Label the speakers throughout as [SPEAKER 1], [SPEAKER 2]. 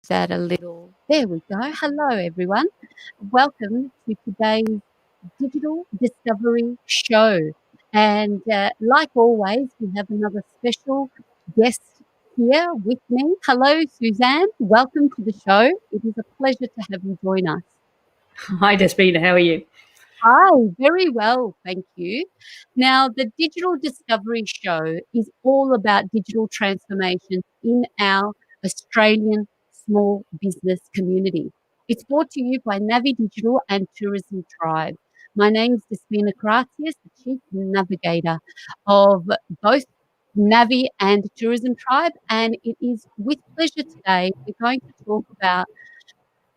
[SPEAKER 1] that a little. There we go. Hello, everyone. Welcome to today's Digital Discovery Show. And like always, we have another special guest here with me. Hello, Suzanne. Welcome to the show. It is a pleasure to have you join us.
[SPEAKER 2] Hi, Despina. How are you?
[SPEAKER 1] Hi, very well, thank you. Now, the Digital Discovery Show is all about digital transformation in our Australian small business community. It's brought to you by Navii Digital and Tourism Tribe. My name is Despina Gratius, the Chief Navigator of both Navii and Tourism Tribe, and it is with pleasure today we're going to talk about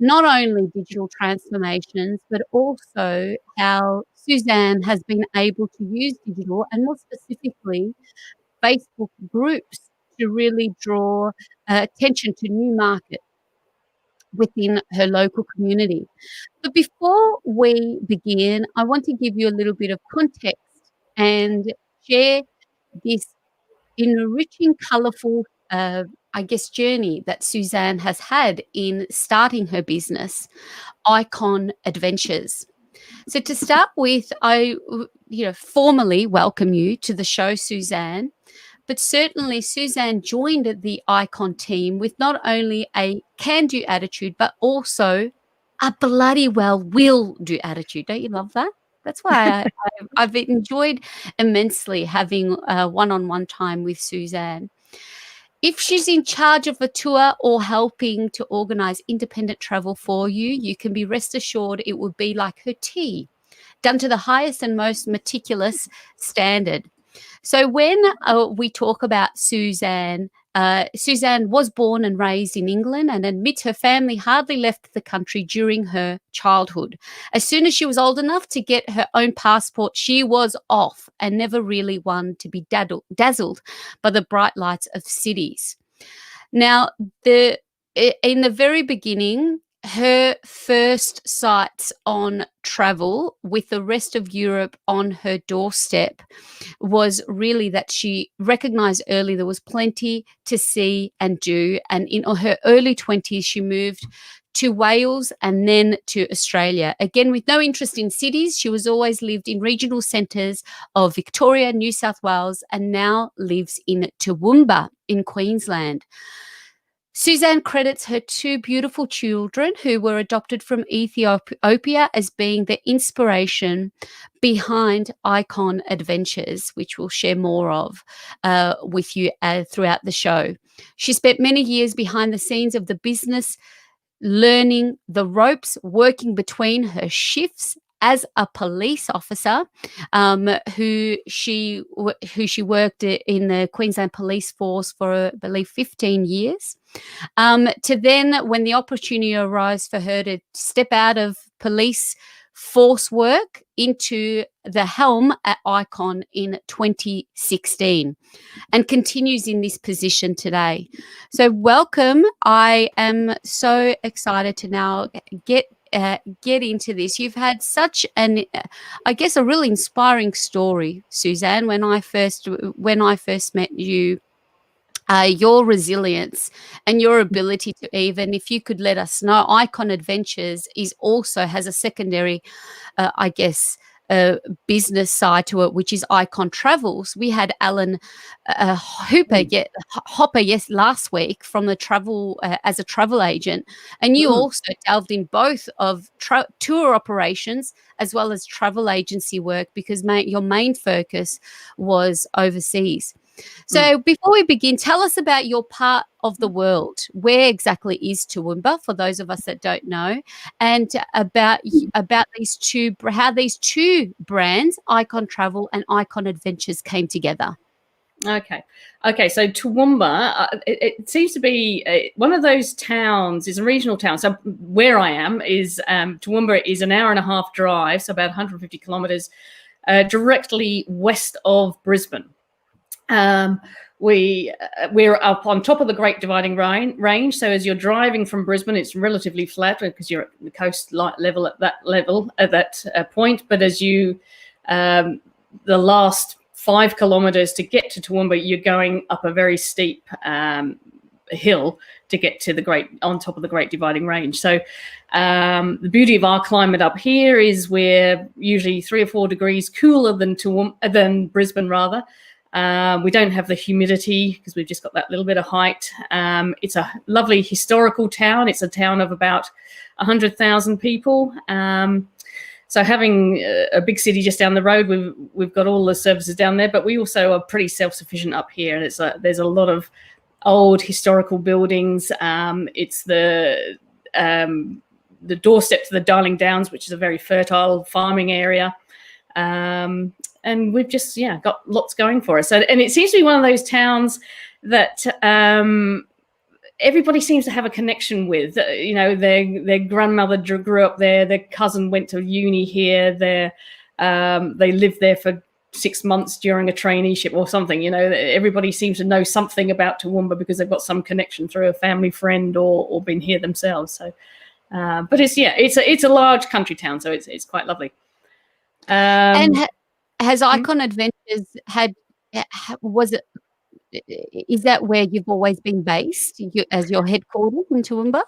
[SPEAKER 1] not only digital transformations, but also how Suzanne has been able to use digital and more specifically Facebook groups to really draw attention to new markets within her local community. But before we begin, I want to give you a little bit of context and share this enriching, colourful, journey that Suzanne has had in starting her business, Icon Adventures. So to start with, I formally welcome you to the show, Suzanne. But certainly Suzanne joined the Icon team with not only a can-do attitude, but also a bloody well will-do attitude. Don't you love that? That's why I've enjoyed immensely having one-on-one time with Suzanne. If she's in charge of a tour or helping to organise independent travel for you, you can be rest assured it will be like her tea, done to the highest and most meticulous standard. So when we talk about Suzanne, Suzanne was born and raised in England and admits her family hardly left the country during her childhood. As soon as she was old enough to get her own passport, she was off and never really one to be dazzled by the bright lights of cities. Now, in the very beginning, her first sights on travel with the rest of Europe on her doorstep was really that she recognized early there was plenty to see and do. And in her early 20s, she moved to Wales and then to Australia. Again, with no interest in cities, she was always lived in regional centres of Victoria, New South Wales, and now lives in Toowoomba in Queensland. Suzanne credits her two beautiful children who were adopted from Ethiopia as being the inspiration behind Icon Adventures, which we'll share more of with you throughout the show. She spent many years behind the scenes of the business, learning the ropes, working between her shifts as a police officer, who she worked in the Queensland Police Force for, I believe, 15 years, to then, when the opportunity arose for her to step out of police force work into the helm at Icon in 2016 and continues in this position today. So welcome. I am so excited to now get into this. You've had such a really inspiring story, Suzanne. When I first met you, your resilience and your ability to, even if you could let us know, Icon Adventures has a secondary, business side to it, which is Icon Travels. We had Alan Hopper last week from the travel as a travel agent, and you also delved in both of tour operations as well as travel agency work because your main focus was overseas. So before we begin, tell us about your part of the world. Where exactly is Toowoomba, for those of us that don't know, and about how these two brands, Icon Travel and Icon Adventures, came together.
[SPEAKER 2] Okay. So Toowoomba, it seems to be one of those towns. Is a regional town. So where I am is Toowoomba is an hour and a half drive, so about 150 kilometres, directly west of Brisbane. We're up on top of the Great Dividing Range. So as you're driving from Brisbane, it's relatively flat because you're at the coast level at that point. But as you, the last 5 kilometres to get to Toowoomba, you're going up a very steep hill to get to on top of the Great Dividing Range. So the beauty of our climate up here is we're usually 3 or 4 degrees cooler than Brisbane, rather. We don't have the humidity because we've just got that little bit of height. It's a lovely historical town. It's a town of about 100,000 people. So having a big city just down the road, we've got all the services down there, but we also are pretty self-sufficient up here. And there's a lot of old historical buildings. It's the doorstep to the Darling Downs, which is a very fertile farming area. And we've just, got lots going for us. And it seems to be one of those towns that everybody seems to have a connection with. Their grandmother grew up there, their cousin went to uni here, they lived there for 6 months during a traineeship or something. Everybody seems to know something about Toowoomba because they've got some connection through a family friend or been here themselves. So, but it's a large country town, so it's quite lovely.
[SPEAKER 1] And has Icon Adventures is that where you've always been based as your headquarters in Toowoomba?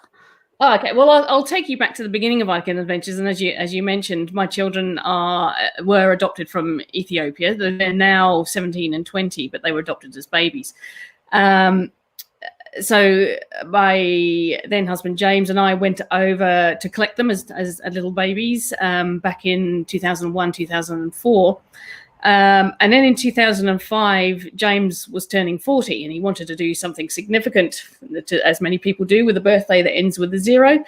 [SPEAKER 2] Oh, okay. Well, I'll take you back to the beginning of Icon Adventures, and as you mentioned, my children were adopted from Ethiopia. They're now 17 and 20, but they were adopted as babies. So my then husband James and I went over to collect them as little babies back in 2001, 2004. And then in 2005, James was turning 40 and he wanted to do something significant, as many people do, with a birthday that ends with a 0.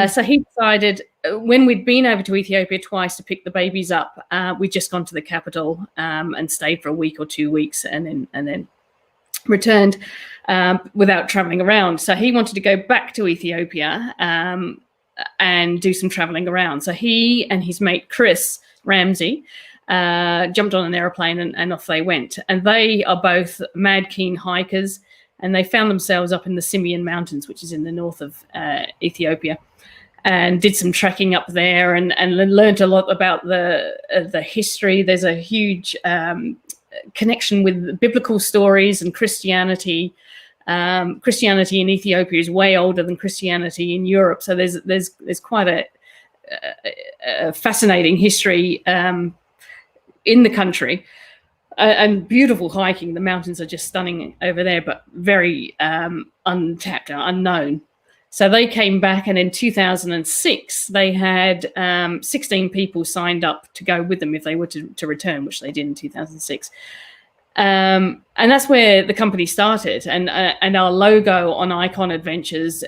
[SPEAKER 2] So he decided, when we'd been over to Ethiopia twice to pick the babies up, we'd just gone to the capital and stayed for a week or 2 weeks and then returned without traveling around. So he wanted to go back to Ethiopia and do some traveling around. So he and his mate Chris Ramsey jumped on an aeroplane and off they went. And they are both mad keen hikers, and they found themselves up in the Simien Mountains, which is in the north of Ethiopia, and did some trekking up there and learned a lot about the history. There's a huge connection with biblical stories and Christianity. Christianity in Ethiopia is way older than Christianity in Europe, so there's quite a fascinating history in the country, and beautiful hiking. The mountains are just stunning over there, but very untapped, unknown. So they came back, and in 2006 they had 16 people signed up to go with them if they were to return, which they did in 2006. And that's where the company started. And our logo on Icon Adventures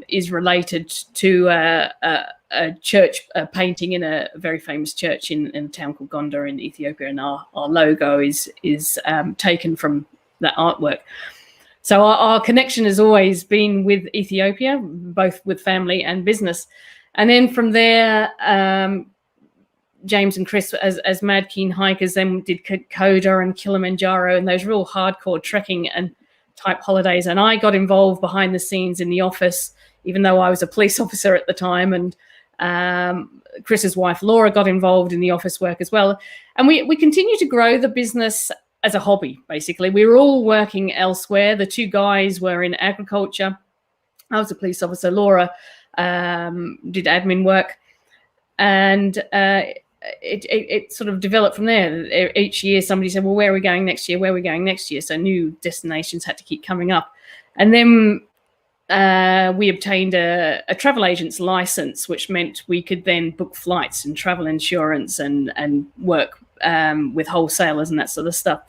[SPEAKER 2] is related to a church painting in a very famous church in a town called Gondar in Ethiopia. And our logo is taken from that artwork. So our connection has always been with Ethiopia, both with family and business. And then from there, James and Chris, as mad keen hikers, then did Koda and Kilimanjaro and those real hardcore trekking and type holidays. And I got involved behind the scenes in the office, even though I was a police officer at the time. And Chris's wife, Laura, got involved in the office work as well. And we continue to grow the business as a hobby, basically. We were all working elsewhere. The two guys were in agriculture. I was a police officer. Laura did admin work. And it sort of developed from there. Each year somebody said, well, where are we going next year? Where are we going next year? So new destinations had to keep coming up. And then we obtained a travel agent's license, which meant we could then book flights and travel insurance and work with wholesalers and that sort of stuff.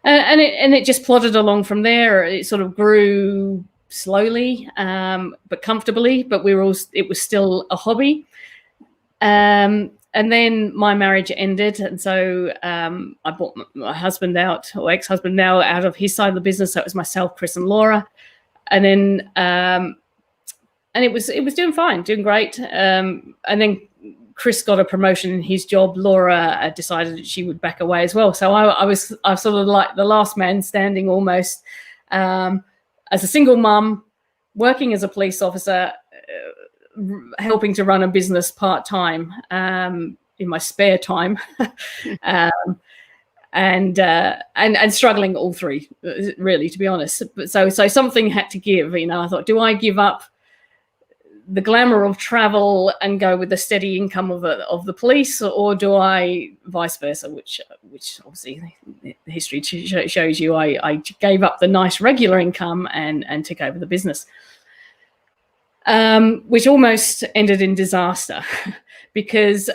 [SPEAKER 2] And it just plodded along from there. It sort of grew slowly, but comfortably, but it was still a hobby. And then my marriage ended, and so I bought my husband out, or ex-husband now, out of his side of the business. So it was myself, Chris, and Laura, and then and it was doing fine, doing great. And then Chris got a promotion in his job. Laura decided that she would back away as well. So I was sort of like the last man standing almost, as a single mum, working as a police officer. Helping to run a business part-time in my spare time. and struggling all three, really, to be honest. But so something had to give. I thought, do I give up the glamour of travel and go with the steady income of the police, or do I vice versa? Which obviously the history shows you. I gave up the nice regular income and took over the business, which almost ended in disaster because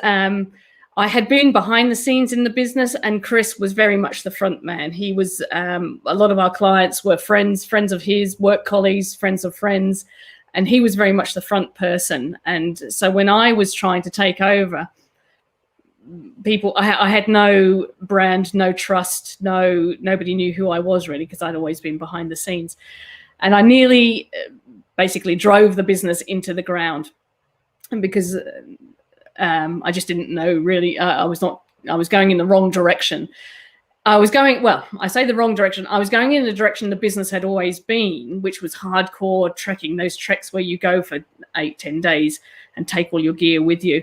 [SPEAKER 2] I had been behind the scenes in the business, and Chris was very much the front man. He was a lot of our clients were friends of his, work colleagues, friends of friends. And he was very much the front person. And so when I was trying to take over, I had no brand, no trust, nobody knew who I was really, because I'd always been behind the scenes. And I nearly basically drove the business into the ground. And because I just didn't know really, I was going in the wrong direction. I say the wrong direction. I was going in the direction the business had always been, which was hardcore trekking, those treks where you go for 8-10 days and take all your gear with you.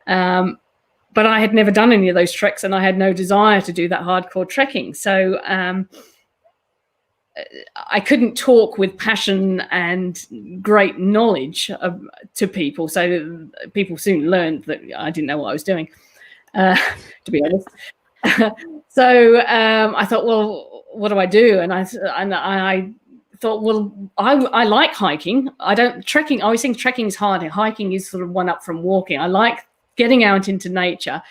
[SPEAKER 2] But I had never done any of those treks, and I had no desire to do that hardcore trekking. So I couldn't talk with passion and great knowledge to people. So people soon learned that I didn't know what I was doing, to be honest. So I thought, well, what do I do? And I thought, well, I like hiking. Trekking. I always think trekking is hard. Hiking is sort of one up from walking. I like getting out into nature,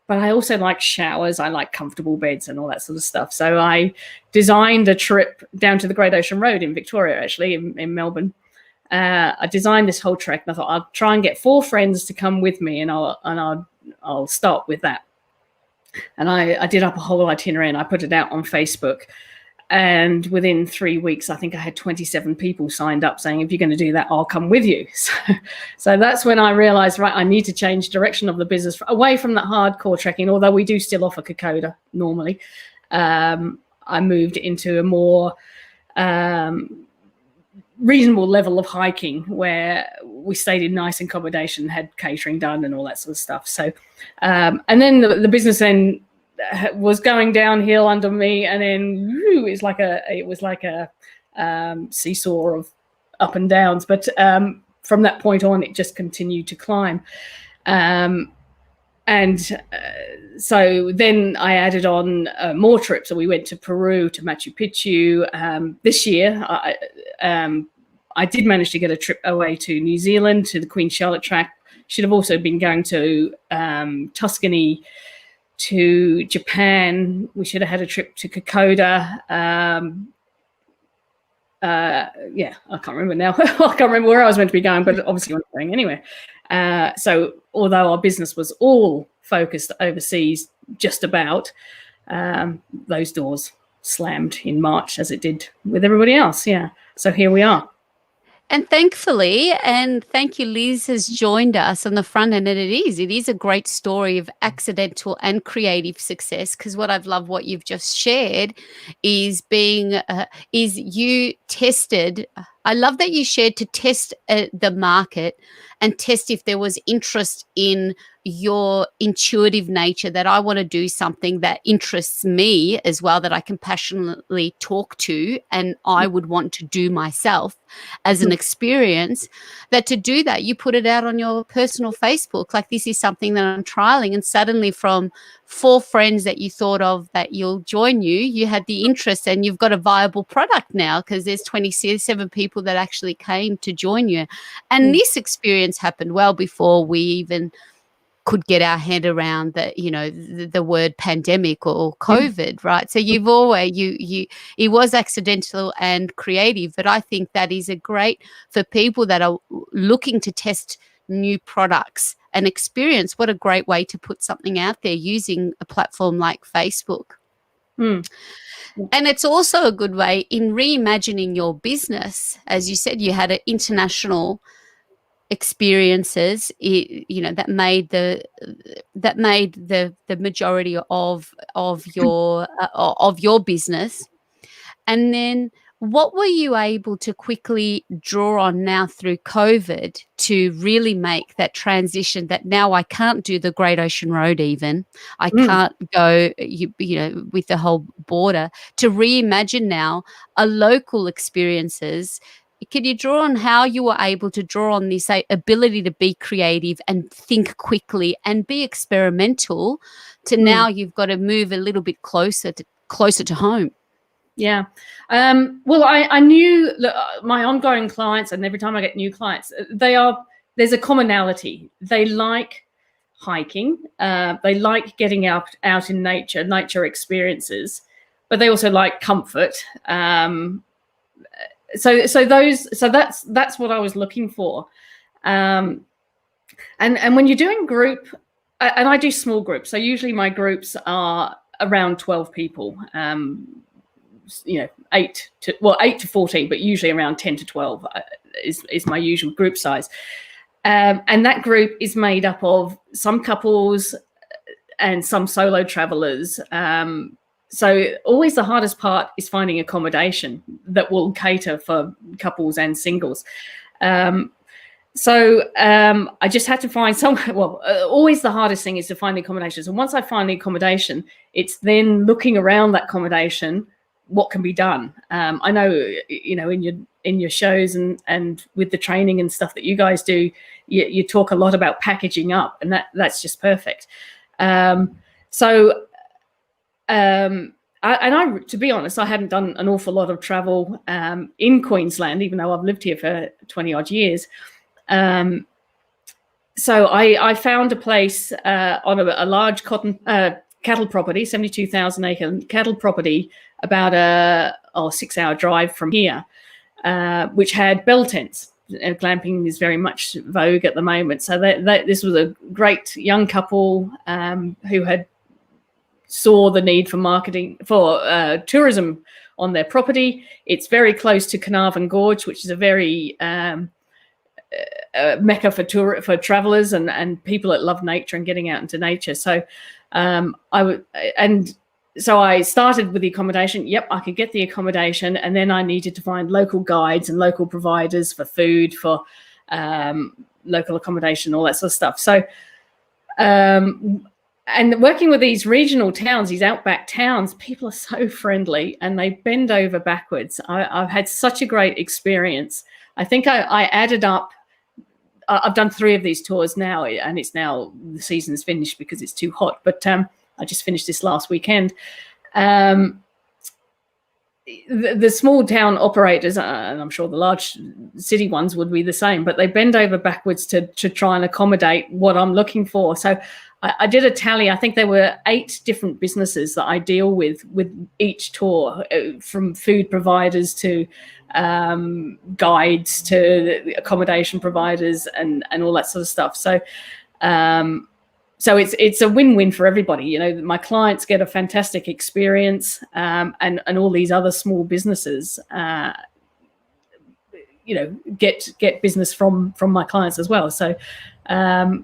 [SPEAKER 2] but I also like showers. I like comfortable beds and all that sort of stuff. So I designed a trip down to the Great Ocean Road in Victoria, actually, in Melbourne. I designed this whole trek, and I thought I'll try and get 4 friends to come with me, and I'll start with that. And I did up a whole itinerary, and I put it out on Facebook. And within 3 weeks, I think I had 27 people signed up saying, if you're going to do that, I'll come with you. So that's when I realized, right, I need to change direction of the business away from that hardcore trekking, although we do still offer Kokoda normally. I moved into a more reasonable level of hiking where we stayed in nice accommodation, had catering done and all that sort of stuff. So and then the business then was going downhill under me, and then it was like a seesaw of up and downs, but from that point on it just continued to climb. So then I added on more trips. So we went to Peru, to Machu Picchu. This year, I did manage to get a trip away to New Zealand, to the Queen Charlotte track. Should have also been going to Tuscany, to Japan. We should have had a trip to Kokoda. I can't remember now. I can't remember where I was meant to be going, but obviously I'm going anywhere. So although our business was all focused overseas, just about, those doors slammed in March, as it did with everybody else. Yeah. So here we are.
[SPEAKER 1] And thankfully, and thank you, Liz has joined us on the front end, and it is a great story of accidental and creative success, because what I've loved what you've just shared is you tested. I love that you shared to test the market and test if there was interest in your intuitive nature, that I want to do something that interests me as well, that I can passionately talk to and I would want to do myself as an experience. That to do that, you put it out on your personal Facebook, like, this is something that I'm trialing, and suddenly from 4 friends that you thought of that you'll join you had the interest, and you've got a viable product now, because there's 27 people that actually came to join you. And this experience happened well before we even could get our head around the word pandemic or COVID, right? So you've always it was accidental and creative, but I think that is a great for people that are looking to test new products and experience. What a great way to put something out there using a platform like Facebook. And it's also a good way in reimagining your business. As you said, you had an international experiences, that made the majority of your business. And then What were you able to quickly draw on now through COVID to really make that transition that now I can't do the Great Ocean Road even, I can't go, with the whole border, to reimagine now a local experiences? Can you draw on how you were able to draw on this ability to be creative and think quickly and be experimental to now you've got to move a little bit closer to home?
[SPEAKER 2] Yeah. Well, I knew that my ongoing clients, and every time I get new clients, there's a commonality. They like hiking. They like getting out in nature experiences, but they also like comfort. So that's what I was looking for. And when you're doing group, and I do small groups, so usually my groups are around 12 people. 8 to 14, but usually around 10 to 12 is my usual group size. And that group is made up of some couples and some solo travelers. So always the hardest part is finding accommodation that will cater for couples and singles. So I just had to find somewhere. Well, always the hardest thing is to find the accommodations. And once I find the accommodation, it's then looking around that accommodation, what can be done. I know, in your shows and with the training and stuff that you guys do, you talk a lot about packaging up, and that's just perfect. To be honest, I hadn't done an awful lot of travel in Queensland, even though I've lived here for 20 odd years. So I found a place on a large cattle property, 72,000 acre cattle property, about a 6-hour drive from here, which had bell tents. Glamping is very much vogue at the moment. So this was a great young couple who had saw the need for marketing for tourism on their property. It's very close to Carnarvon Gorge, which is a very mecca for travelers and people that love nature and getting out into nature. So So I started with the accommodation. Yep, I could get the accommodation, and then I needed to find local guides and local providers for food, for local accommodation, all that sort of stuff. So, and working with these regional towns, these outback towns, people are so friendly and they bend over backwards. I've had such a great experience. I think I added up. I've done 3 of these tours now, and it's now the season's finished because it's too hot. But I just finished this last weekend. The small town operators, and I'm sure the large city ones would be the same, but they bend over backwards to try and accommodate what I'm looking for. So I did a tally. I think there were 8 different businesses that I deal with each tour, from food providers to guides to accommodation providers and all that sort of stuff. So so it's a win-win for everybody. My clients get a fantastic experience, and all these other small businesses, get business from my clients as well. So I've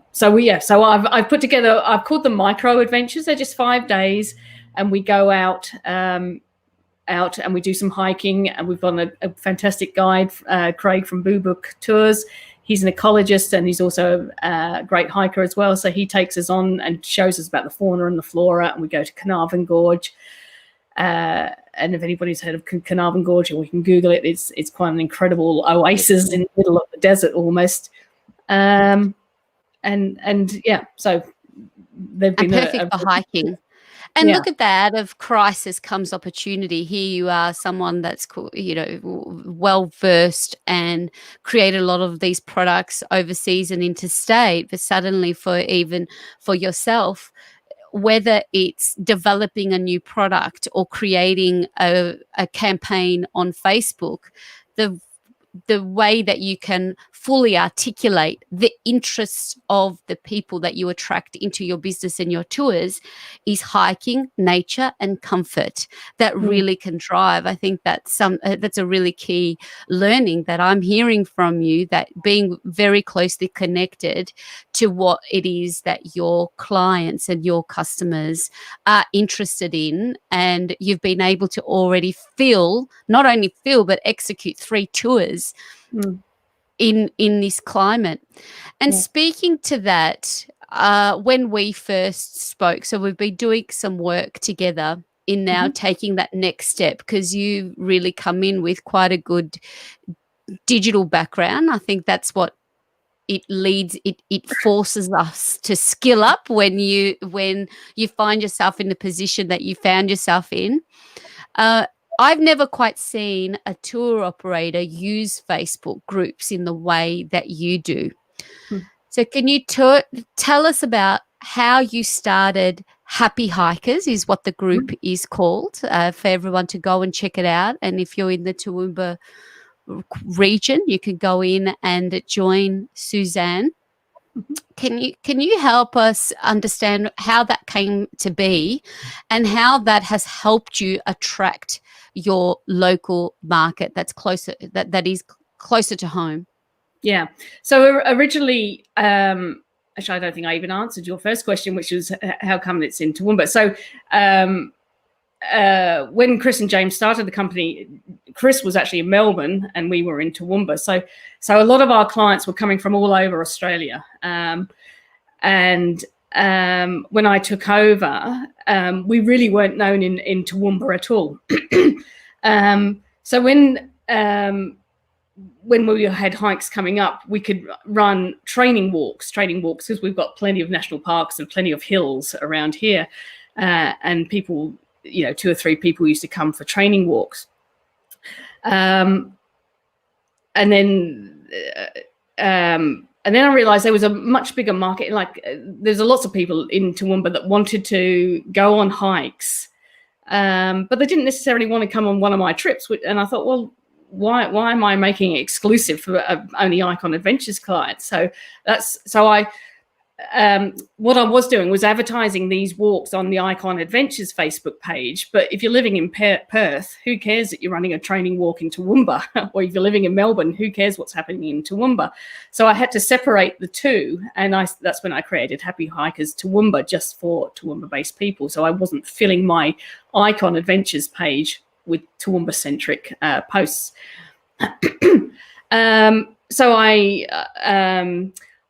[SPEAKER 2] put together. I've called them micro adventures. They're just 5 days, and we go out and we do some hiking. And we've got a fantastic guide, Craig from Boo Book Tours. He's an ecologist and he's also a great hiker as well. So he takes us on and shows us about the fauna and the flora. And we go to Carnarvon Gorge. And if anybody's heard of Carnarvon Gorge, or we can Google it, it's quite an incredible oasis in the middle of the desert almost. So they've been
[SPEAKER 1] perfect for hiking. And look at that, out of crisis comes opportunity. Here you are, someone that's well-versed and created a lot of these products overseas and interstate, but suddenly for yourself, whether it's developing a new product or creating a campaign on Facebook, the the way that you can fully articulate the interests of the people that you attract into your business and your tours is hiking, nature, and comfort. That really can drive. I think that's a really key learning that I'm hearing from you, that being very closely connected to what it is that your clients and your customers are interested in, and you've been able to already not only fill but execute 3 tours in this climate. And speaking to that, when we first spoke, so we've been doing some work together in now taking that next step, because you really come in with quite a good digital background. I think that's what it forces us to skill up when you find yourself in the position that you found yourself in. I've never quite seen a tour operator use Facebook groups in the way that you do. So can you tell us about how you started Happy Hikers, is what the group is called, for everyone to go and check it out. And if you're in the Toowoomba region, you can go in and join Suzanne. Can you help us understand how that came to be and how that has helped you attract your local market that is closer to home?
[SPEAKER 2] Yeah. So originally, actually, I don't think I even answered your first question, which was how come it's in Toowoomba. So when Chris and James started the company, Chris was actually in Melbourne and we were in Toowoomba. So a lot of our clients were coming from all over Australia. And when I took over, we really weren't known in Toowoomba at all. So when we had hikes coming up, we could run training walks because we've got plenty of national parks and plenty of hills around here. And people, 2 or 3 people used to come for training walks. And then I realized there was a much bigger market. Like there's lots of people in Toowoomba that wanted to go on hikes, but they didn't necessarily want to come on one of my trips. And I thought, well, why am I making it exclusive for only Icon Adventures clients? What I was doing was advertising these walks on the Icon Adventures Facebook page. But if you're living in Perth, who cares that you're running a training walk in Toowoomba? Or if you're living in Melbourne, who cares what's happening in Toowoomba? So I had to separate the two. And that's when I created Happy Hikers Toowoomba, just for Toowoomba-based people. So I wasn't filling my Icon Adventures page with Toowoomba-centric posts. So I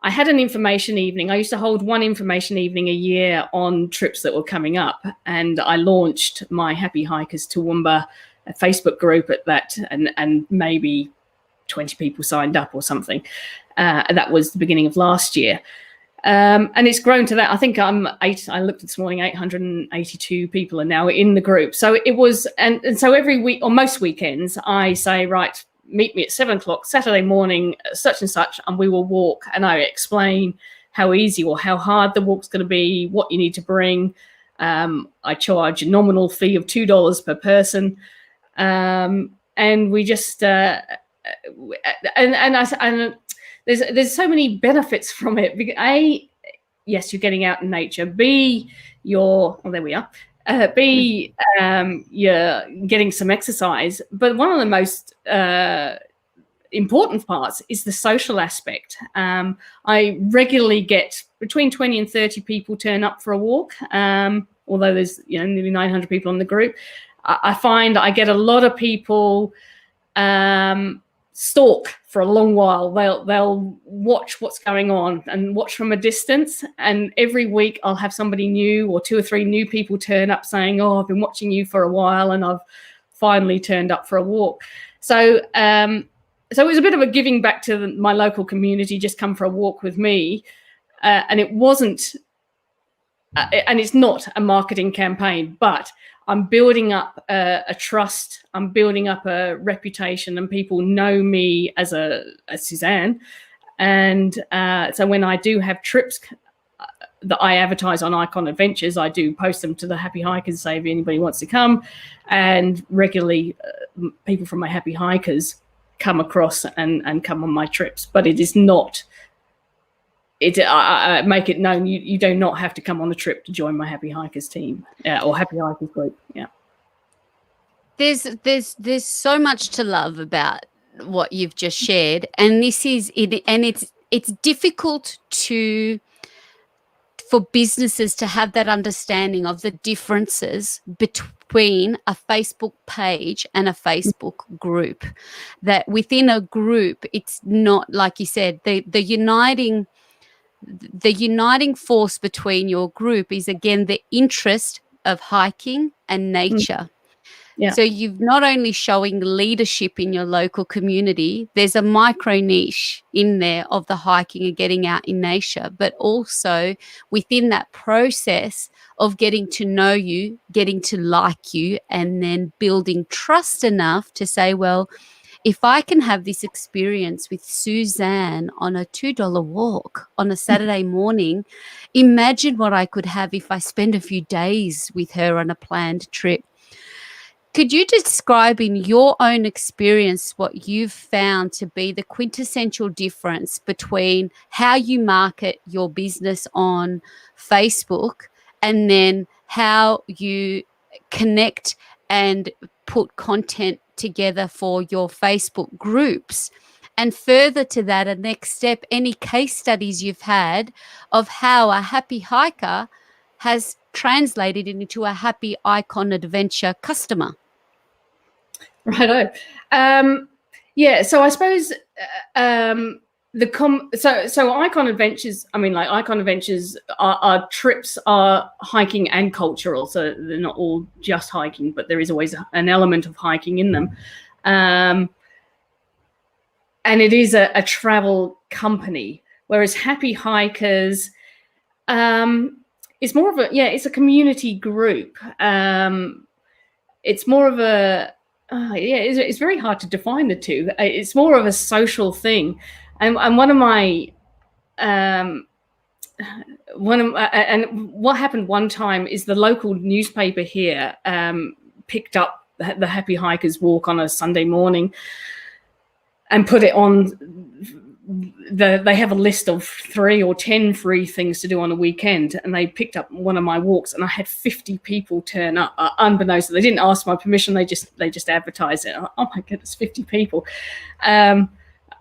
[SPEAKER 2] had an information evening. I used to hold one information evening a year on trips that were coming up. And I launched my Happy Hikers Toowoomba Facebook group at that, and maybe 20 people signed up or something. And that was the beginning of last year. And it's grown to that. I think I looked this morning, 882 people are now in the group. So it was, and so every week or most weekends, I say, right, meet me at 7 o'clock Saturday morning, such and such, and we will walk. And I explain how easy or how hard the walk's going to be, what you need to bring. I charge a nominal fee of $2 per person. And we just, and there's so many benefits from it. A, yes, you're getting out in nature. B, you're getting some exercise. But one of the most important parts is the social aspect. I regularly get between 20 and 30 people turn up for a walk, although there's nearly 900 people in the group. I find I get a lot of people stalk for a long while. They'll watch what's going on and watch from a distance. And every week I'll have somebody new or 2 or 3 new people turn up saying, "Oh, I've been watching you for a while and I've finally turned up for a walk." So it was a bit of a giving back to my local community. Just come for a walk with me, and it wasn't, and it's not a marketing campaign, but I'm building up a trust. I'm building up a reputation, and people know me as a Suzanne. And so when I do have trips that I advertise on Icon Adventures, I do post them to the Happy Hikers, say if anybody wants to come. And regularly, people from my Happy Hikers come across and come on my trips, but it is not. I make it known you do not have to come on a trip to join my Happy Hikers team or Happy Hikers group. Yeah.
[SPEAKER 1] There's so much to love about what you've just shared, and this is it, and it's difficult for businesses to have that understanding of the differences between a Facebook page and a Facebook group. That within a group, it's not, like you said, the uniting force between your group is, again, the interest of hiking and nature.
[SPEAKER 2] Yeah.
[SPEAKER 1] So you've not only showing leadership in your local community, there's a micro niche in there of the hiking and getting out in nature, but also within that process of getting to know you, getting to like you, and then building trust enough to say, well, if I can have this experience with Suzanne on a $2 walk on a Saturday morning, imagine what I could have if I spend a few days with her on a planned trip. Could you describe in your own experience what you've found to be the quintessential difference between how you market your business on Facebook and then how you connect and put content together for your Facebook groups? And further to that, a next step, any case studies you've had of how a happy hiker has translated into a happy icon adventure customer?
[SPEAKER 2] Righto. Yeah, so I suppose so Icon Adventures, I mean, like Icon Adventures, our trips are hiking and cultural, so they're not all just hiking, but there is always an element of hiking in them. And it is a travel company, whereas Happy Hikers is more of it's a community group. It's more of a it's very hard to define the two. It's more of a social thing, and one of my and what happened one time is the local newspaper here picked up the Happy Hikers walk on a Sunday morning and put it on. They have a list of 3 or 10 free things to do on a weekend, and they picked up one of my walks, and I had 50 people turn up, unbeknownst. They didn't ask my permission. They just advertised it. Oh my goodness, 50 people. And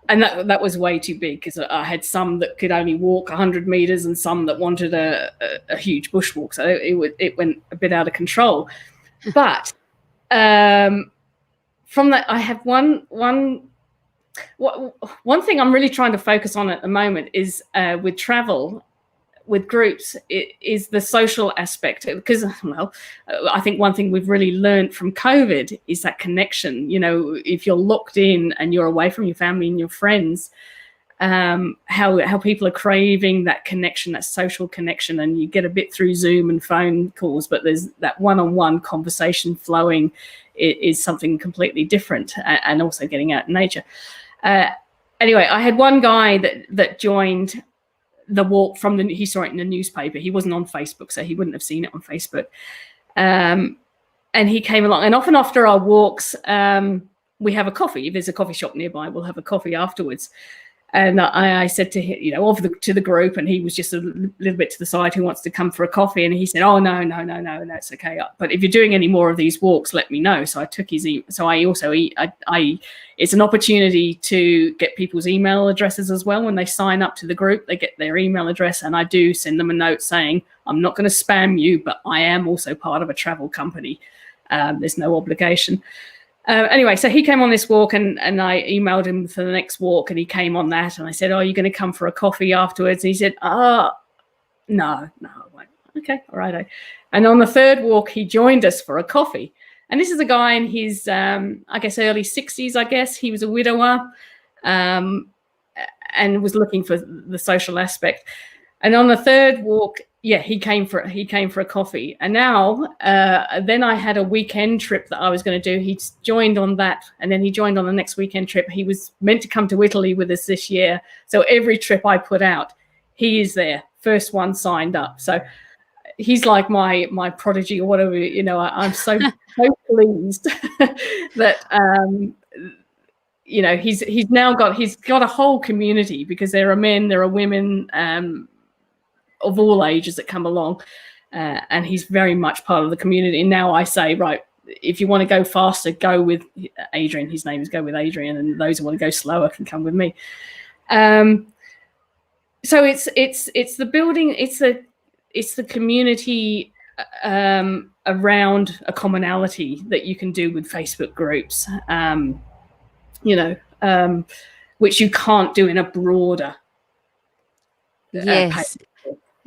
[SPEAKER 2] that was way too big, because I had some that could only walk 100 meters and some that wanted a huge bushwalk. So it went a bit out of control. But from that, I have one thing I'm really trying to focus on at the moment is with travel, with groups, is the social aspect. Because, well, I think one thing we've really learned from COVID is that connection. You know, if you're locked in and you're away from your family and your friends, how people are craving that connection, that social connection, and you get a bit through Zoom and phone calls, but there's that one-on-one conversation flowing is something completely different, and also getting out in nature. Anyway, I had one guy that joined the walk from he saw it in the newspaper. He wasn't on Facebook, so he wouldn't have seen it on Facebook. And he came along, and often after our walks, we have a coffee. If there's a coffee shop nearby, we'll have a coffee afterwards. And I said to him, to the group, and he was just a little bit to the side, who wants to come for a coffee? And he said, oh, no, it's okay. But if you're doing any more of these walks, let me know. So I took his it's an opportunity to get people's email addresses as well. When they sign up to the group, they get their email address, and I do send them a note saying, I'm not going to spam you, but I am also part of a travel company. There's no obligation. Anyway, so he came on this walk, and I emailed him for the next walk, and he came on that, and I said, oh, you're going to come for a coffee afterwards? And he said, no, I won't. Okay, all right. And on the third walk, he joined us for a coffee. And this is a guy in his, I guess, early 60s, I guess. He was a widower and was looking for the social aspect. And on the third walk, he came for a coffee. And now, then I had a weekend trip that I was going to do. He joined on that, and then he joined on the next weekend trip. He was meant to come to Italy with us this year. So every trip I put out, he is there. First one signed up. So he's like my prodigy or whatever. I'm so pleased that you know, he's got a whole community, because there are men, there are women, of all ages that come along, and he's very much part of the community. And now I say, right, if you want to go faster, go with Adrian. His name is Go with Adrian, and those who want to go slower can come with me. So it's the building, it's the community around a commonality that you can do with Facebook groups, you know, which you can't do in a broader
[SPEAKER 1] Yes.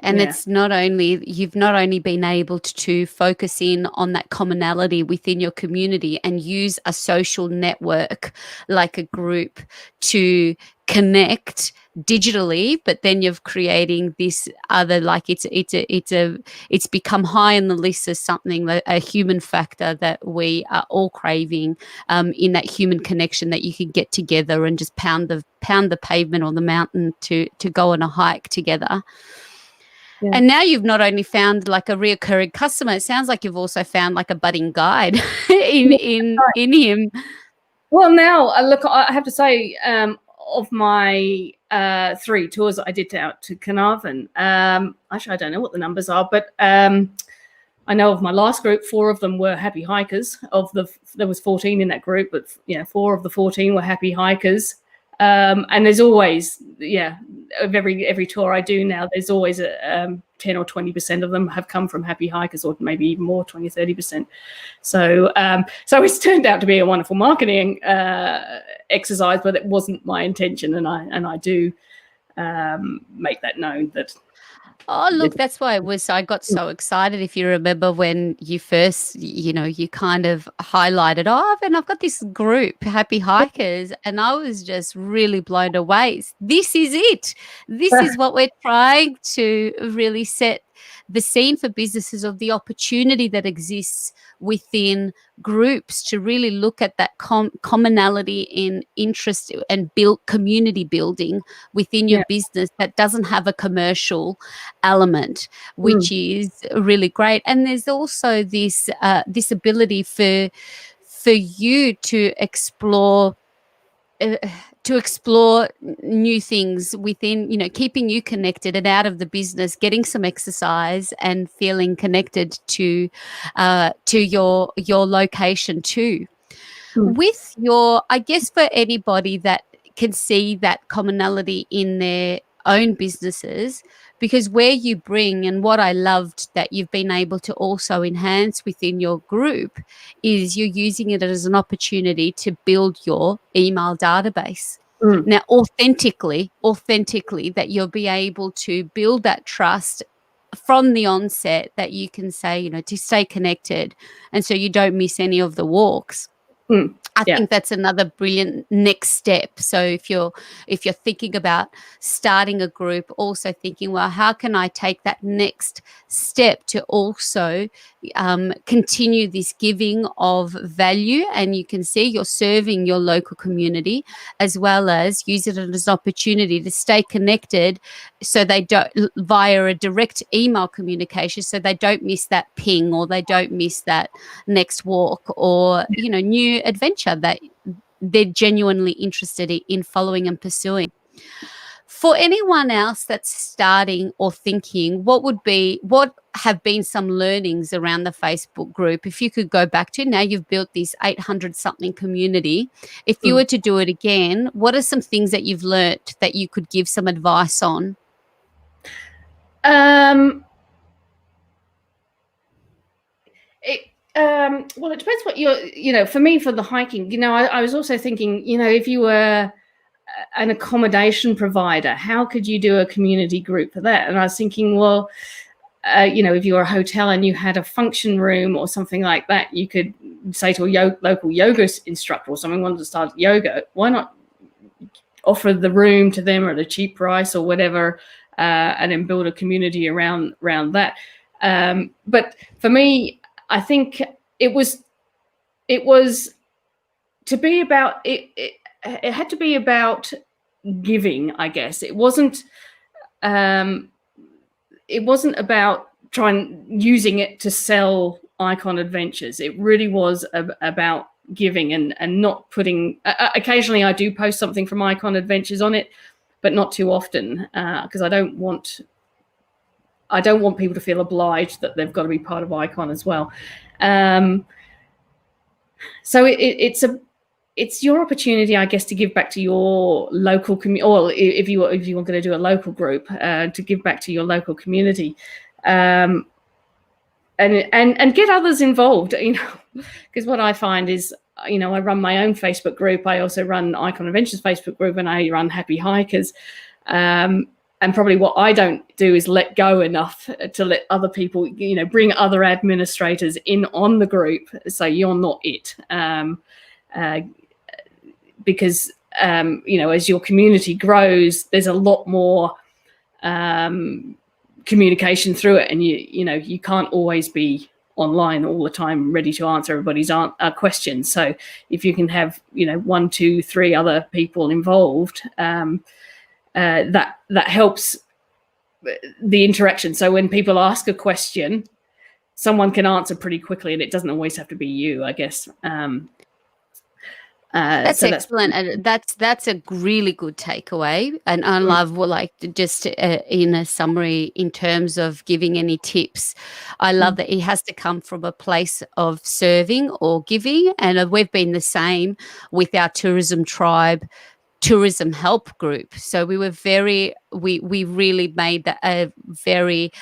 [SPEAKER 1] And it's not only, you've not only been able to focus in on that commonality within your community and use a social network like a group to connect digitally, but then you're creating this other, like it's become high on the list as something, a human factor that we are all craving, in that human connection, that you can get together and just pound the pavement or the mountain to go on a hike together. Yeah. And now you've not only found like a reoccurring customer, it sounds like you've also found like a budding guide in him.
[SPEAKER 2] Well, now look, I have to say, of my 3 tours that I did out to Carnarvon, actually I don't know what the numbers are, but I know of my last group, 4 of them were happy hikers. There was 14 in that group, but 4 of the 14 were happy hikers. And there's always, of every tour I do now, there's always 10 or 20% of them have come from happy hikers, or maybe even more, 20, 30%. So it's turned out to be a wonderful marketing exercise, but it wasn't my intention. And I do make that known that.
[SPEAKER 1] Oh, look, that's why I got so excited. If you remember when you first, you kind of highlighted, and I've got this group, Happy Hikers, and I was just really blown away. This is it. This is what we're trying to really set the scene for businesses, of the opportunity that exists within groups to really look at that commonality in interest and build community building within your business that doesn't have a commercial element, which is really great. And there's also this this ability for you to explore new things within, keeping you connected and out of the business, getting some exercise and feeling connected to your location too. With your, I guess, for anybody that can see that commonality in their own businesses, because where you bring, and what I loved that you've been able to also enhance within your group, is you're using it as an opportunity to build your email database. Now, authentically, that you'll be able to build that trust from the onset, that you can say, to stay connected, and so you don't miss any of the walks. I think that's another brilliant next step. So if you're thinking about starting a group, also thinking, well, how can I take that next step to also continue this giving of value? And you can see you're serving your local community, as well as use it as an opportunity to stay connected, so they don't, via a direct email communication, so they don't miss that ping, or they don't miss that next walk, or new adventure that they're genuinely interested in following and pursuing. For anyone else that's starting or thinking, what have been some learnings around the Facebook group? If you could go back to, now you've built this 800 something community, if you were to do it again, what are some things that you've learnt that you could give some advice on?
[SPEAKER 2] Well, it depends what you're, for me, for the hiking, I was also thinking, if you were an accommodation provider, how could you do a community group for that? And I was thinking, well, if you were a hotel and you had a function room or something like that, you could say to a local yoga instructor, or someone wanted to start yoga, why not offer the room to them at a cheap price or whatever, and then build a community around that. But for me, I think it to be about it. It had to be about giving, I guess. It wasn't about using it to sell Icon Adventures. It really was about giving and not putting. Occasionally, I do post something from Icon Adventures on it, but not too often, because I don't want people to feel obliged that they've got to be part of Icon as well. So it's your opportunity, I guess, to give back to your local community, or if you were going to do a local group, to give back to your local community, and get others involved. Because what I find is, I run my own Facebook group. I also run Icon Adventures Facebook group, and I run Happy Hikers. And probably what I don't do is let go enough to let other people, bring other administrators in on the group. So you're not it. Because, as your community grows, there's a lot more communication through it. And, you can't always be online all the time ready to answer everybody's questions. So if you can have, 1, 2, 3 other people involved, that helps the interaction. So when people ask a question, someone can answer pretty quickly, and it doesn't always have to be you, I guess.
[SPEAKER 1] That's excellent, and that's a really good takeaway. And I love just in a summary in terms of giving any tips. I love that it has to come from a place of serving or giving, and we've been the same with our tourism tribe tourism help group. So we were we really made that a very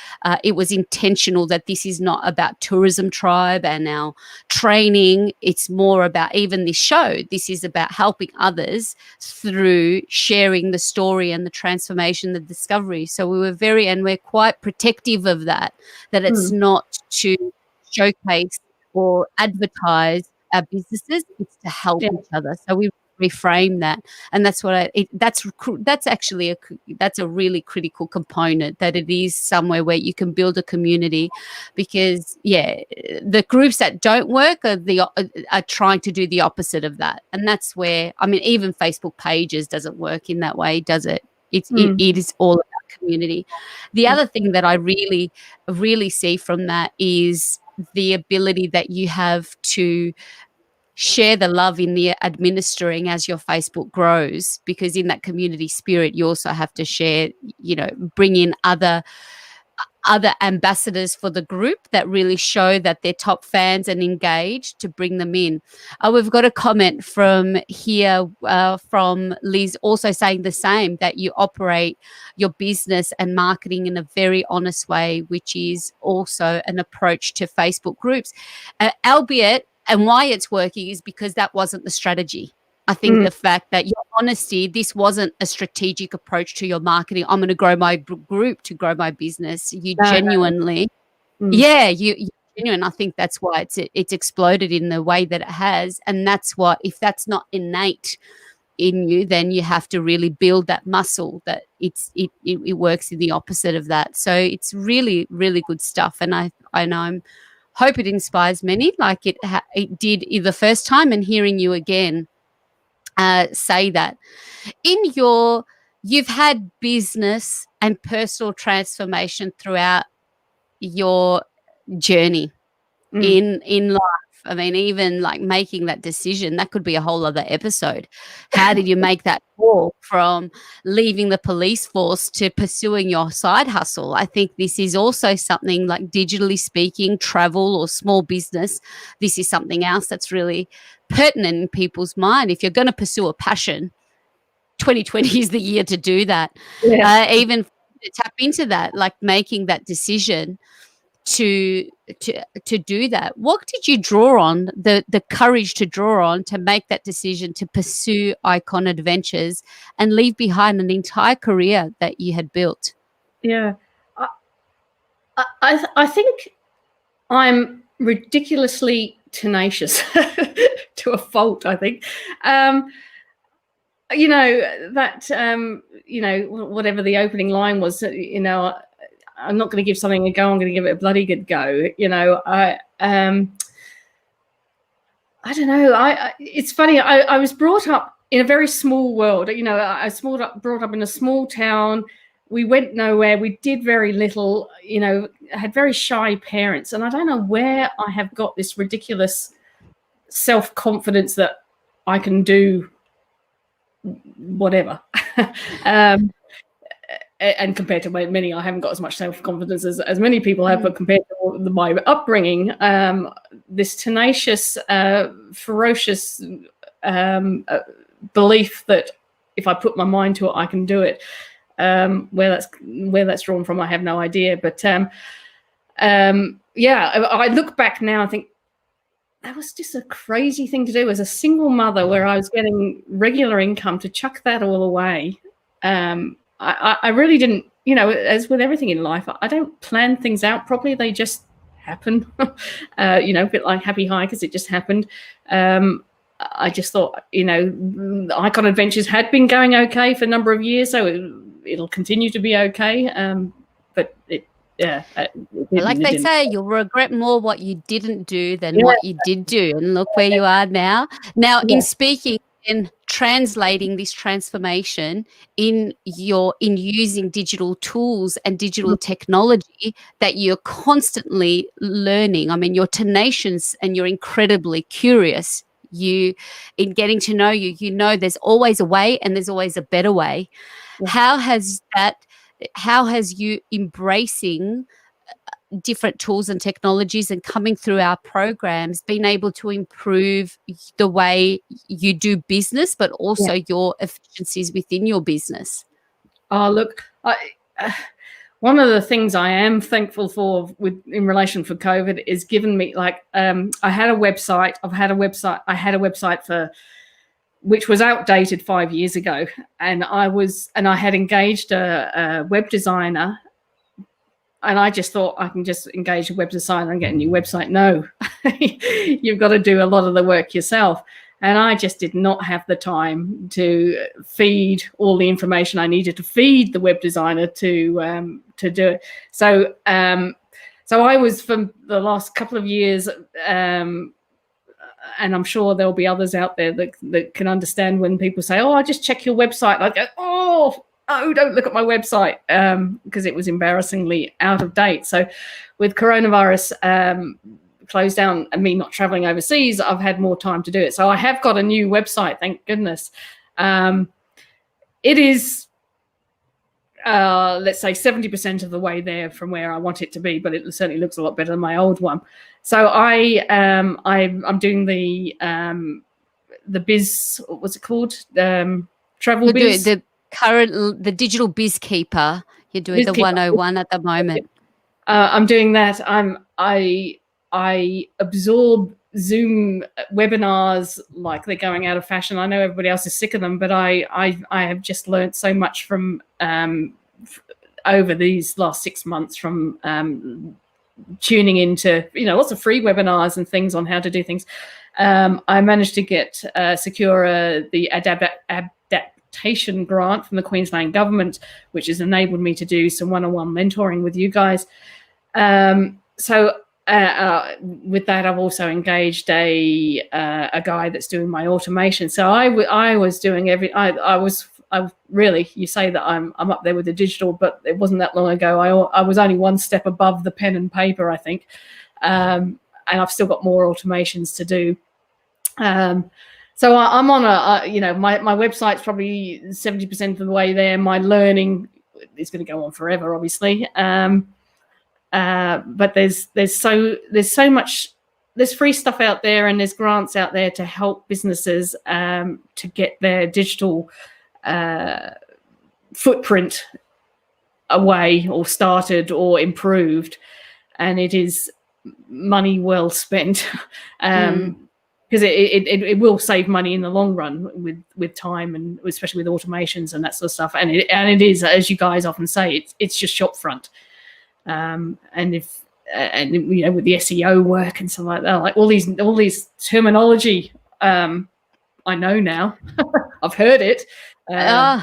[SPEAKER 1] it was intentional that this is not about tourism tribe and our training. It's more about, even this show, this is about helping others through sharing the story and the transformation, the discovery. So we were and we're quite protective of that it's not to showcase or advertise our businesses, it's to help each other. So we reframe that, and that's what that's actually that's a really critical component, that it is somewhere where you can build a community. Because the groups that don't work are trying to do the opposite of that, and that's where, even Facebook pages doesn't work in that way, does it? It is all about community. The other thing that I really see from that is the ability that you have to share the love in the administering as your Facebook grows, because in that community spirit, you also have to share, bring in other ambassadors for the group that really show that they're top fans and engaged, to bring them in. We've got a comment from here from Liz also saying the same, that you operate your business and marketing in a very honest way, which is also an approach to Facebook groups, albeit. And why it's working is because that wasn't the strategy. I think the fact that your honesty, this wasn't a strategic approach to your marketing. I'm going to grow my group to grow my business. You genuinely, you genuine. I think that's why it's exploded in the way that it has. And that's what, if that's not innate in you, then you have to really build that muscle that it works in the opposite of that. So it's really, really good stuff. And I know hope it inspires many, like it did the first time, and hearing you again say that. You've had business and personal transformation throughout your journey in life. Even like making that decision, that could be a whole other episode. How did you make that call from leaving the police force to pursuing your side hustle? I think this is also something, like digitally speaking, travel or small business. This is something else that's really pertinent in people's mind. If you're going to pursue a passion, 2020 is the year to do that. Even to tap into that, like making that decision to do that. What did you draw on, the courage to draw on to make that decision to pursue Icon Adventures and leave behind an entire career that you had built?
[SPEAKER 2] I think I'm ridiculously tenacious to a fault, I think. Whatever the opening line was, I'm not going to give something a go. I'm going to give it a bloody good go. I don't know. It's funny. I was brought up in a very small world. I was brought up in a small town. We went nowhere. We did very little. I had very shy parents, and I don't know where I have got this ridiculous self-confidence that I can do whatever. And compared to many, I haven't got as much self-confidence as many people have, but compared to my upbringing, this tenacious, ferocious belief that if I put my mind to it, I can do it. Where that's drawn from, I have no idea. But yeah, I look back now, I think that was just a crazy thing to do as a single mother, where I was getting regular income, to chuck that all away. I really didn't, you know, as with everything in life, I don't plan things out properly. They just happen, you know, a bit like Happy Hikers, it just happened. I just thought, you know, Icon Adventures had been going okay for a number of years, so it'll continue to be okay. But
[SPEAKER 1] like they say, you'll regret more what you didn't do than what you did do. And look where you are now. Now, in speaking and translating this transformation in using digital tools and digital technology, that you're constantly learning. I mean, you're tenacious and you're incredibly curious. In getting to know you, you know there's always a way and there's always a better way. How has you embracing different tools and technologies and coming through our programs been able to improve the way you do business, but also your efficiencies within your business?
[SPEAKER 2] Oh, look, one of the things I am thankful for in relation for COVID is given me, like, I had a website. I had a website which was outdated 5 years ago, and I had engaged a web designer. And I just thought, I can just engage a web designer and get a new website. No, you've got to do a lot of the work yourself. And I just did not have the time to feed all the information I needed to feed the web designer to do it. So I was, for the last couple of years, and I'm sure there'll be others out there that can understand when people say, "Oh, I just check your website." I go, "Oh, don't look at my website," because it was embarrassingly out of date. So with coronavirus closed down and me not traveling overseas, I've had more time to do it. So I have got a new website, thank goodness. It is, let's say, 70% of the way there from where I want it to be, but it certainly looks a lot better than my old one. So I'm doing the biz, what's it called? Travel biz.
[SPEAKER 1] The digital biz keeper. You're doing the 101 at the moment.
[SPEAKER 2] I'm doing that. I absorb Zoom webinars like they're going out of fashion. I know everybody else is sick of them, but I have just learned so much from over these last 6 months from tuning into, you know, lots of free webinars and things on how to do things. I managed to secure the adaptation grant from the Queensland government, which has enabled me to do some one-on-one mentoring with you guys. With that, I've also engaged a guy that's doing my automation. So I was doing I really, you say that I'm up there with the digital, but it wasn't that long ago. I was only one step above the pen and paper, I think, and I've still got more automations to do. So I'm on my website's probably 70% of the way there. My learning is going to go on forever, obviously. But there's so much, there's free stuff out there, and there's grants out there to help businesses to get their digital footprint away or started or improved, and it is money well spent. Because it will save money in the long run with time, and especially with automations and that sort of stuff. And it is, as you guys often say, it's just shop front. And you know, with the SEO work and stuff like that, like all these terminology, I know now. I've heard it many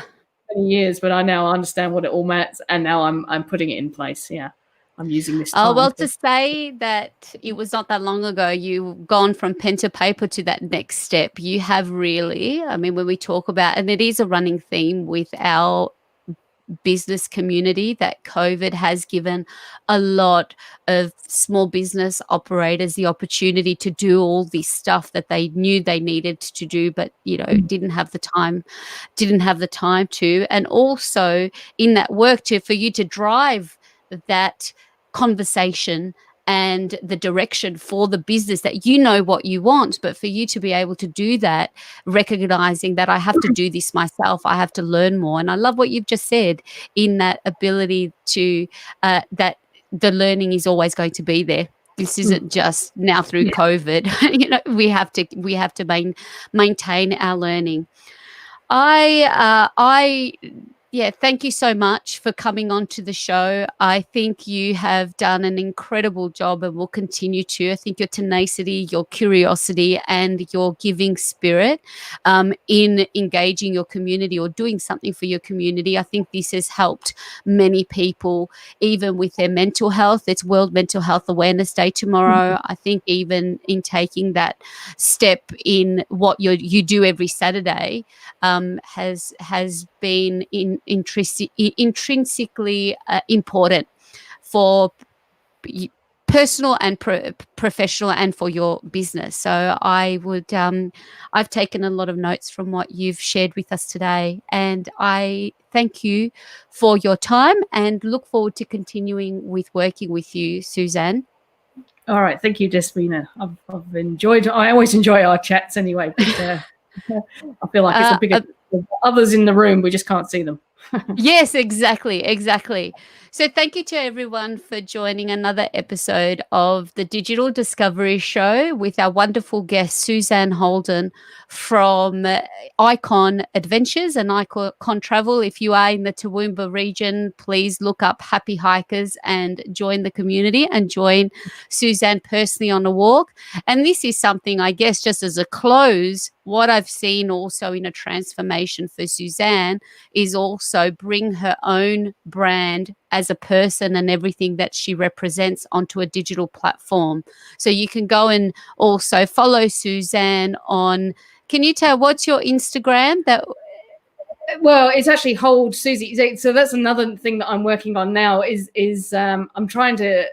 [SPEAKER 2] years, but I now understand what it all meant, and now I'm putting it in place. Yeah. I'm using this time.
[SPEAKER 1] Oh, well, to say that it was not that long ago, you've gone from pen to paper to that next step. You have really, I mean, when we talk about, and it is a running theme with our business community that COVID has given a lot of small business operators the opportunity to do all this stuff that they knew they needed to do, but didn't have the time to. And also in that work for you to drive that conversation and the direction for the business, that what you want, but for you to be able to do that, recognizing that I have to do this myself, I have to learn more. And I love what you've just said, in that ability to that the learning is always going to be there. This isn't just now through COVID. We have to maintain our learning. Thank you so much for coming on to the show. I think you have done an incredible job and will continue to. I think your tenacity, your curiosity, and your giving spirit in engaging your community or doing something for your community, I think this has helped many people, even with their mental health. It's World Mental Health Awareness Day tomorrow. I think even in taking that step in what you do every Saturday has been intrinsically important for personal and professional, and for your business. So I've taken a lot of notes from what you've shared with us today, and I thank you for your time and look forward to continuing with working with you, Suzanne.
[SPEAKER 2] All right, thank you, Despina. I've enjoyed. I always enjoy our chats anyway. But, I feel like it's a bigger others in the room. We just can't see them.
[SPEAKER 1] Yes, exactly. So thank you to everyone for joining another episode of the Digital Discovery Show with our wonderful guest, Suzanne Holden from Icon Adventures and Icon Travel. If you are in the Toowoomba region, please look up Happy Hikers and join the community and join Suzanne personally on a walk. And this is something, I guess, just as a close, what I've seen also in a transformation for Suzanne is also bring her own brand as a person and everything that she represents onto a digital platform. So you can go and also follow Suzanne on, can you tell what's your Instagram?
[SPEAKER 2] Well, it's actually Hold Susie. So that's another thing that I'm working on now is I'm trying to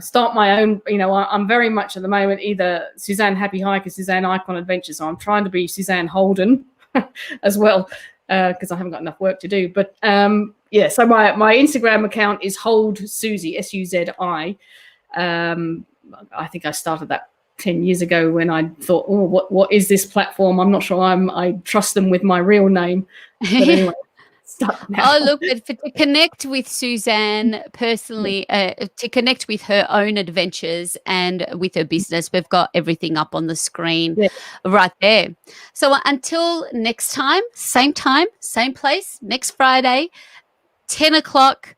[SPEAKER 2] start my own. I'm very much at the moment either Suzanne Happy Hiker, Suzanne Icon Adventures. So I'm trying to be Suzanne Holden as well, because I haven't got enough work to do. But so my Instagram account is Hold Susie, Suzi. I think I started that 10 years ago when I thought, what is this platform? I'm not sure I trust them with my real name. But anyway.
[SPEAKER 1] Oh, look, to connect with Suzanne personally, to connect with her own adventures and with her business, we've got everything up on the screen right there. So until next time, same place, next Friday, 10 o'clock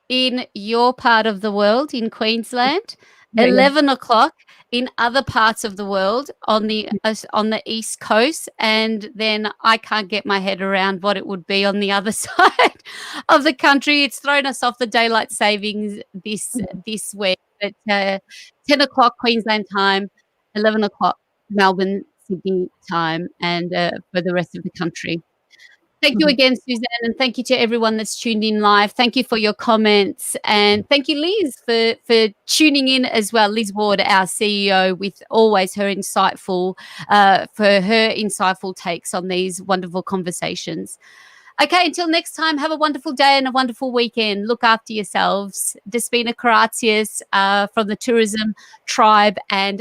[SPEAKER 1] in your part of the world in Queensland, 11 o'clock in other parts of the world on the East Coast, and then I can't get my head around what it would be on the other side of the country. It's thrown us off the daylight savings this week. But 10 o'clock Queensland time, 11 o'clock Melbourne, Sydney time, and for the rest of the country. Thank you again, Suzanne, and thank you to everyone that's tuned in live. Thank you for your comments, and thank you, Liz, for tuning in as well. Liz Ward, our CEO, with always her insightful takes on these wonderful conversations. Okay, until next time, have a wonderful day and a wonderful weekend. Look after yourselves. Despina Karatius from the Tourism Tribe and